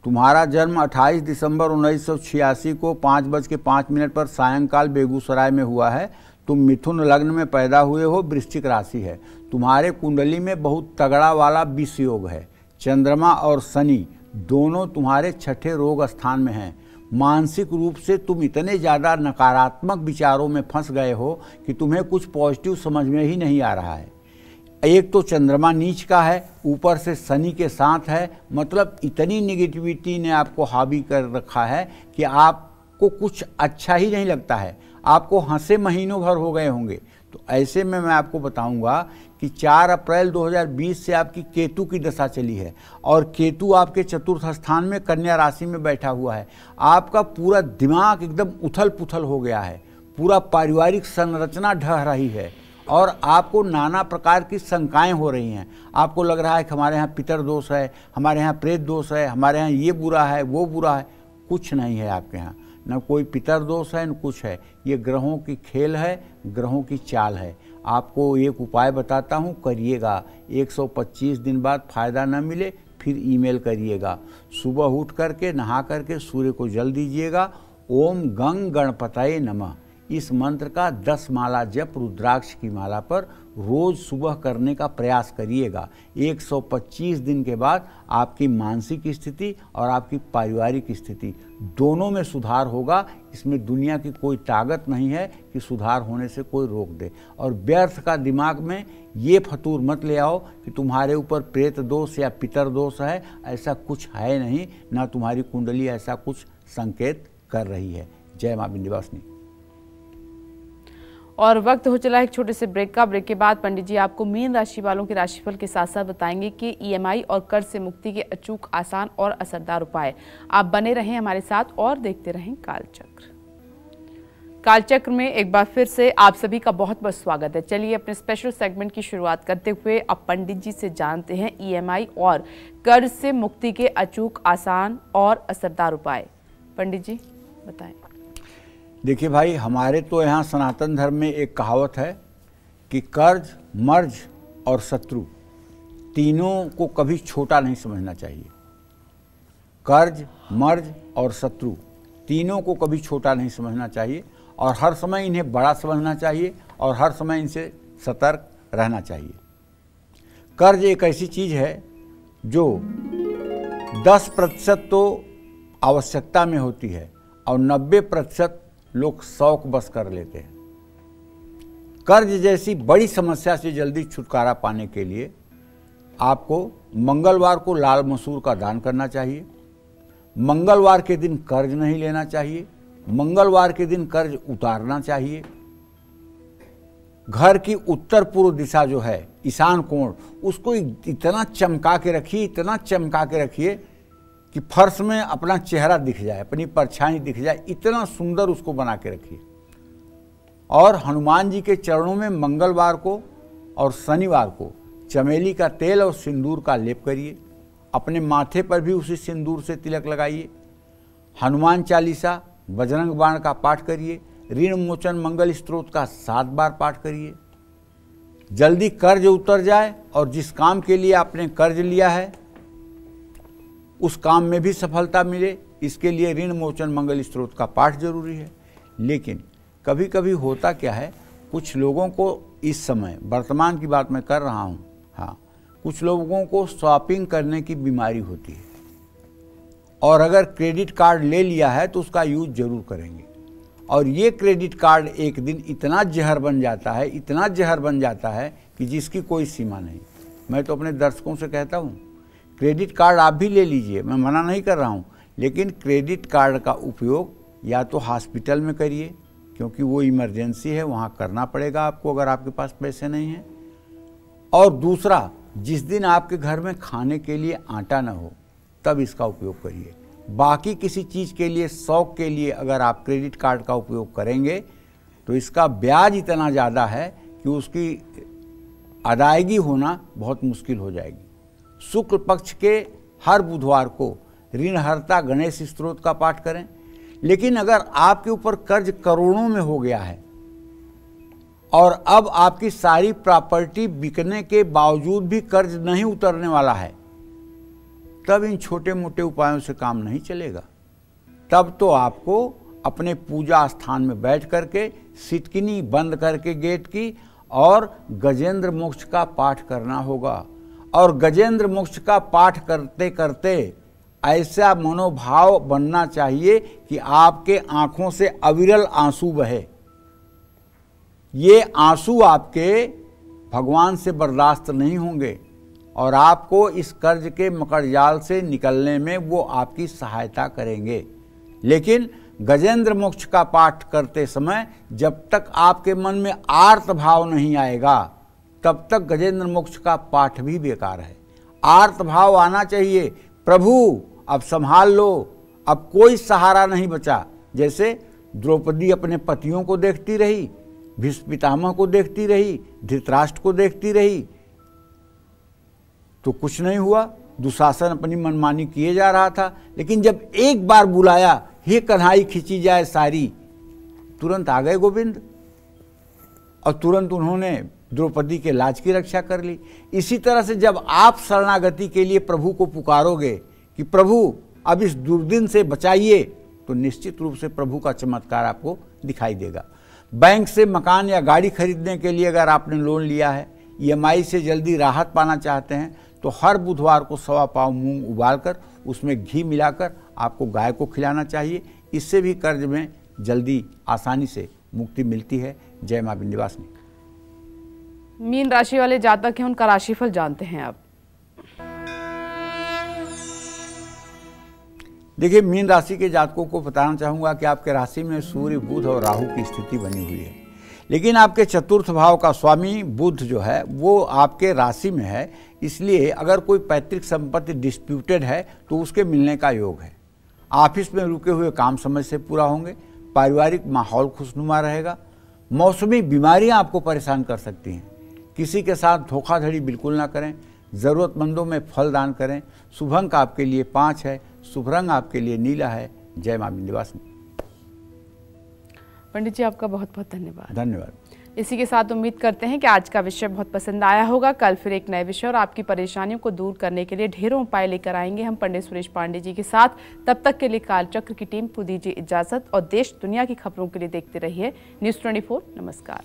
तुम्हारा जन्म 28 दिसंबर 1986 को 5:05 पर सायंकाल बेगूसराय में हुआ है। तुम मिथुन लग्न में पैदा हुए हो, वृश्चिक राशि है। तुम्हारे कुंडली में बहुत तगड़ा वाला विष योग है। चंद्रमा और शनि दोनों तुम्हारे 6ठे रोग स्थान में हैं। मानसिक रूप से तुम इतने ज़्यादा नकारात्मक विचारों में फंस गए हो कि तुम्हें कुछ पॉजिटिव समझ में ही नहीं आ रहा है। एक तो चंद्रमा नीच का है, ऊपर से शनि के साथ है, मतलब इतनी निगेटिविटी ने आपको हावी कर रखा है कि आपको कुछ अच्छा ही नहीं लगता है। आपको हंसे महीनों भर हो गए होंगे। तो ऐसे में मैं आपको बताऊंगा कि 4 अप्रैल 2020 से आपकी केतु की दशा चली है और केतु आपके चतुर्थ स्थान में कन्या राशि में बैठा हुआ है। आपका पूरा दिमाग एकदम उथल पुथल हो गया है, पूरा पारिवारिक संरचना ढह रही है और आपको नाना प्रकार की शंकाएं हो रही हैं। आपको लग रहा है कि हमारे यहाँ पितर दोष है, हमारे यहाँ प्रेत दोष है, हमारे यहाँ ये बुरा है, वो बुरा है। कुछ नहीं है आपके यहाँ, न कोई पितर दोष है न कुछ है। ये ग्रहों की खेल है, ग्रहों की चाल है। आपको एक उपाय बताता हूँ, करिएगा। 125 दिन बाद फायदा न मिले फिर ईमेल करिएगा। सुबह उठ करके नहा करके सूर्य को जल दीजिएगा। ओम गंग गणपतये नमः इस मंत्र का 10 माला जप रुद्राक्ष की माला पर रोज सुबह करने का प्रयास करिएगा। 125 दिन के बाद आपकी मानसिक स्थिति और आपकी पारिवारिक स्थिति दोनों में सुधार होगा। इसमें दुनिया की कोई ताकत नहीं है कि सुधार होने से कोई रोक दे। और व्यर्थ का दिमाग में ये फतूर मत ले आओ कि तुम्हारे ऊपर प्रेत दोष या पितर दोष है। ऐसा कुछ है नहीं, ना तुम्हारी कुंडली ऐसा कुछ संकेत कर रही है। जय मां विंध्यवासिनी। और वक्त हो चला एक छोटे से ब्रेक का। ब्रेक के बाद पंडित जी आपको मीन राशि वालों के राशिफल के साथ साथ बताएंगे कि ईएमआई और कर्ज से मुक्ति के अचूक, आसान और असरदार उपाय। आप बने रहें हमारे साथ और देखते रहें कालचक्र। कालचक्र में एक बार फिर से आप सभी का बहुत बहुत स्वागत है। चलिए अपने स्पेशल सेगमेंट की शुरुआत करते हुए अब पंडित जी से जानते हैं ईएमआई और कर्ज से मुक्ति के अचूक, आसान और असरदार उपाय। पंडित जी बताएं। देखिए भाई, हमारे तो यहाँ सनातन धर्म में एक कहावत है कि कर्ज, मर्ज और शत्रु तीनों को कभी छोटा नहीं समझना चाहिए। कर्ज, मर्ज और शत्रु तीनों को कभी छोटा नहीं समझना चाहिए और हर समय इन्हें बड़ा समझना चाहिए और हर समय इनसे सतर्क रहना चाहिए। कर्ज एक ऐसी चीज़ है जो 10% तो आवश्यकता में होती है और 90% लोग शौक बस कर लेते हैं। कर्ज जैसी बड़ी समस्या से जल्दी छुटकारा पाने के लिए आपको मंगलवार को लाल मसूर का दान करना चाहिए। मंगलवार के दिन कर्ज नहीं लेना चाहिए। मंगलवार के दिन कर्ज उतारना चाहिए। घर की उत्तर पूर्व दिशा जो है, ईशान कोण, उसको इतना चमका के रखिए, इतना चमका के रखिए कि फर्श में अपना चेहरा दिख जाए, अपनी परछाई दिख जाए, इतना सुंदर उसको बना के रखिए। और हनुमान जी के चरणों में मंगलवार को और शनिवार को चमेली का तेल और सिंदूर का लेप करिए। अपने माथे पर भी उसी सिंदूर से तिलक लगाइए। हनुमान चालीसा, बजरंग बाण का पाठ करिए। ऋण मोचन मंगल स्तोत्र का 7 बार पाठ करिए। जल्दी कर्ज उतर जाए और जिस काम के लिए आपने कर्ज लिया है उस काम में भी सफलता मिले, इसके लिए ऋण मोचन मंगल स्तोत्र का पाठ जरूरी है। लेकिन कभी कभी होता क्या है, कुछ लोगों को इस समय, वर्तमान की बात मैं कर रहा हूँ, हाँ, कुछ लोगों को शॉपिंग करने की बीमारी होती है और अगर क्रेडिट कार्ड ले लिया है तो उसका यूज जरूर करेंगे। और ये क्रेडिट कार्ड एक दिन इतना जहर बन जाता है, इतना जहर बन जाता है कि जिसकी कोई सीमा नहीं। मैं तो अपने दर्शकों से कहता हूँ, क्रेडिट कार्ड आप भी ले लीजिए, मैं मना नहीं कर रहा हूँ, लेकिन क्रेडिट कार्ड का उपयोग या तो हॉस्पिटल में करिए क्योंकि वो इमरजेंसी है, वहाँ करना पड़ेगा आपको अगर आपके पास पैसे नहीं हैं। और दूसरा, जिस दिन आपके घर में खाने के लिए आटा न हो तब इसका उपयोग करिए। बाकी किसी चीज़ के लिए, शौक के लिए अगर आप क्रेडिट कार्ड का उपयोग करेंगे तो इसका ब्याज इतना ज़्यादा है कि उसकी अदायगी होना बहुत मुश्किल हो जाएगी। शुक्ल पक्ष के हर बुधवार को ऋणहर्ता गणेश स्तोत्र का पाठ करें। लेकिन अगर आपके ऊपर कर्ज करोड़ों में हो गया है और अब आपकी सारी प्रॉपर्टी बिकने के बावजूद भी कर्ज नहीं उतरने वाला है, तब इन छोटे मोटे उपायों से काम नहीं चलेगा। तब तो आपको अपने पूजा स्थान में बैठ करके सिटकिनी बंद करके गेट की और गजेंद्र मोक्ष का पाठ करना होगा। और गजेंद्र मोक्ष का पाठ करते करते ऐसा मनोभाव बनना चाहिए कि आपके आंखों से अविरल आंसू बहे। ये आंसू आपके भगवान से बर्दाश्त नहीं होंगे और आपको इस कर्ज के मकड़जाल से निकलने में वो आपकी सहायता करेंगे। लेकिन गजेंद्र मोक्ष का पाठ करते समय जब तक आपके मन में आर्त भाव नहीं आएगा तब तक गजेंद्र मोक्ष का पाठ भी बेकार है। आर्त भाव आना चाहिए, प्रभु अब संभाल लो, अब कोई सहारा नहीं बचा। जैसे द्रौपदी अपने पतियों को देखती रही, भीष्म पितामह को देखती रही, धृतराष्ट्र को देखती रही तो कुछ नहीं हुआ। दुशासन अपनी मनमानी किए जा रहा था, लेकिन जब एक बार बुलाया, हे कन्हाई खींची जाए सारी, तुरंत आ गए गोविंद और तुरंत उन्होंने द्रौपदी के लाज की रक्षा कर ली। इसी तरह से जब आप शरणागति के लिए प्रभु को पुकारोगे कि प्रभु अब इस दुर्दिन से बचाइए, तो निश्चित रूप से प्रभु का चमत्कार आपको दिखाई देगा। बैंक से मकान या गाड़ी खरीदने के लिए अगर आपने लोन लिया है, EMI से जल्दी राहत पाना चाहते हैं, तो हर बुधवार को 1.25 पाव मूंग उबालकर उसमें घी मिलाकर आपको गाय को खिलाना चाहिए। इससे भी कर्ज में जल्दी आसानी से मुक्ति मिलती है। जय मां विंध्यवासिनी। मीन राशि वाले जातक हैं, उनका राशिफल जानते हैं आप। देखिए, मीन राशि के जातकों को बताना चाहूँगा कि आपके राशि में सूर्य, बुध और राहु की स्थिति बनी हुई है, लेकिन आपके चतुर्थ भाव का स्वामी बुध जो है वो आपके राशि में है। इसलिए अगर कोई पैतृक संपत्ति डिस्प्यूटेड है तो उसके मिलने का योग है। ऑफिस में रुके हुए काम समय से पूरा होंगे। पारिवारिक माहौल खुशनुमा रहेगा। मौसमी बीमारियां आपको परेशान कर सकती हैं। किसी के साथ धोखाधड़ी बिल्कुल ना करें। ज़रूरतमंदों में फल दान करें। शुभ अंक आपके लिए 5 है। शुभ रंग आपके लिए नीला है। जय मां विंध्यवासिनी। पंडित जी, आपका बहुत बहुत धन्यवाद। धन्यवाद। इसी के साथ उम्मीद करते हैं कि आज का विषय बहुत पसंद आया होगा। कल फिर एक नए विषय और आपकी परेशानियों को दूर करने के लिए ढेरों उपाय लेकर आएंगे हम पंडित सुरेश पांडे जी के साथ। तब तक के लिए कालचक्र की टीम को दीजिए इजाजत और देश दुनिया की खबरों के लिए देखते रहिए News 24। नमस्कार।